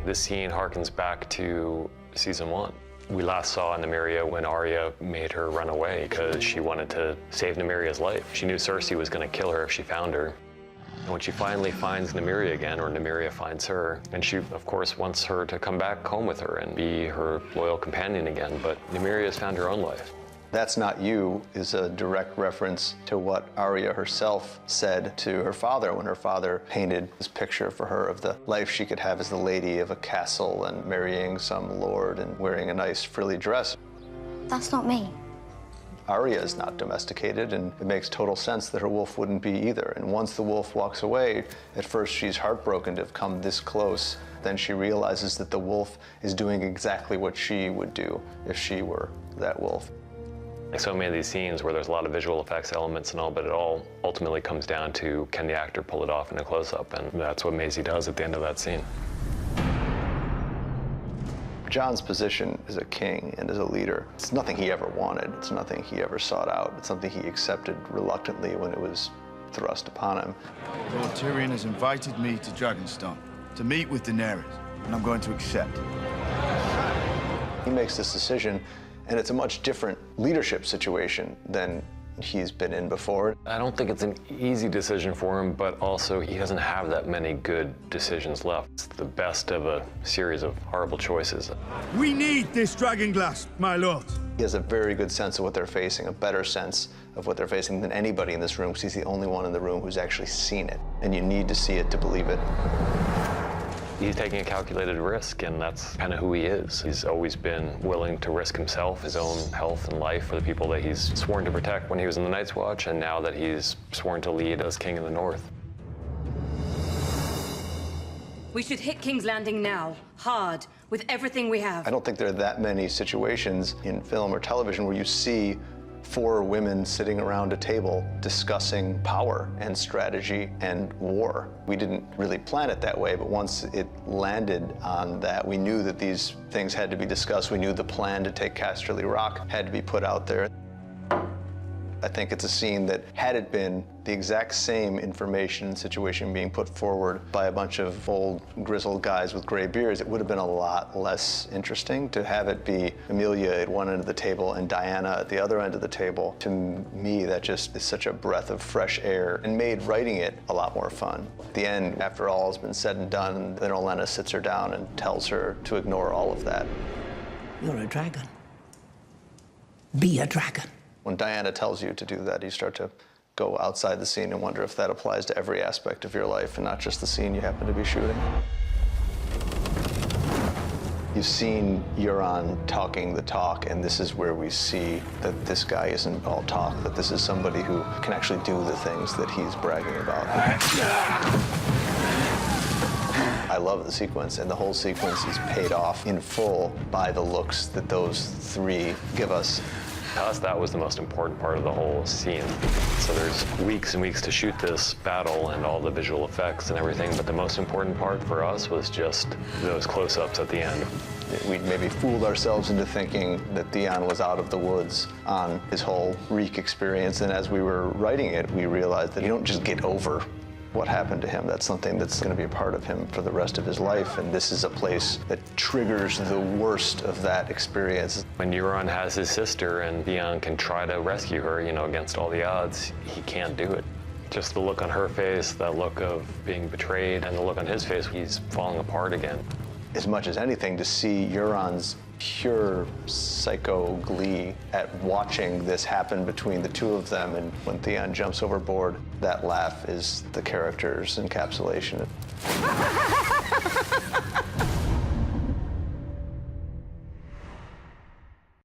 This scene harkens back to season 1. We last saw Nymeria when Arya made her run away because she wanted to save Nymeria's life. She knew Cersei was going to kill her if she found her. And when she finally finds Nymeria again, or Nymeria finds her, and she, of course, wants her to come back home with her and be her loyal companion again, but Nymeria has found her own life. That's Not You is a direct reference to what Arya herself said to her father when her father painted this picture for her of the life she could have as the lady of a castle and marrying some lord and wearing a nice frilly dress. That's not me. Arya is not domesticated, and it makes total sense that her wolf wouldn't be either. And once the wolf walks away, at first she's heartbroken to have come this close. Then she realizes that the wolf is doing exactly what she would do if she were that wolf. Like so many of these scenes where there's a lot of visual effects elements and all, but it all ultimately comes down to, can the actor pull it off in a close-up? And that's what Maisie does at the end of that scene. Jon's position as a king and as a leader, it's nothing he ever wanted. It's nothing he ever sought out. It's something he accepted reluctantly when it was thrust upon him. Lord Tyrion has invited me to Dragonstone to meet with Daenerys, and I'm going to accept. He makes this decision, and it's a much different leadership situation than he's been in before. I don't think it's an easy decision for him, but also he doesn't have that many good decisions left. It's the best of a series of horrible choices. We need this dragon glass, my lord. He has a very good sense of what they're facing, a better sense of what they're facing than anybody in this room, because he's the only one in the room who's actually seen it. And you need to see it to believe it. He's taking a calculated risk, and that's kind of who he is. He's always been willing to risk himself, his own health and life for the people that he's sworn to protect when he was in the Night's Watch, and now that he's sworn to lead as King of the North. We should hit King's Landing now, hard, with everything we have. I don't think there are that many situations in film or television where you see 4 women sitting around a table discussing power and strategy and war. We didn't really plan it that way, but once it landed on that, we knew that these things had to be discussed. We knew the plan to take Casterly Rock had to be put out there. I think it's a scene that, had it been the exact same information and situation being put forward by a bunch of old, grizzled guys with gray beards, it would have been a lot less interesting. To have it be Emilia at one end of the table and Diana at the other end of the table, to me, that just is such a breath of fresh air and made writing it a lot more fun. At the end, after all has been said and done, then Olenna sits her down and tells her to ignore all of that. You're a dragon. Be a dragon. When Diana tells you to do that, you start to go outside the scene and wonder if that applies to every aspect of your life and not just the scene you happen to be shooting. You've seen Euron talking the talk, and this is where we see that this guy isn't all talk, that this is somebody who can actually do the things that he's bragging about. I love the sequence, and the whole sequence is paid off in full by the looks that those 3 give us. To us, that was the most important part of the whole scene. So there's weeks and weeks to shoot this battle and all the visual effects and everything, but the most important part for us was just those close-ups at the end. We'd maybe fooled ourselves into thinking that Theon was out of the woods on his whole Reek experience, and as we were writing it, we realized that you don't just get over what happened to him. That's something that's going to be a part of him for the rest of his life, and this is a place that triggers the worst of that experience. When Euron has his sister and Theon can try to rescue her, you know, against all the odds, he can't do it. Just the look on her face, that look of being betrayed, and the look on his face, he's falling apart again. As much as anything, to see Euron's pure psycho glee at watching this happen between the 2 of them, and when Theon jumps overboard, that laugh is the character's encapsulation.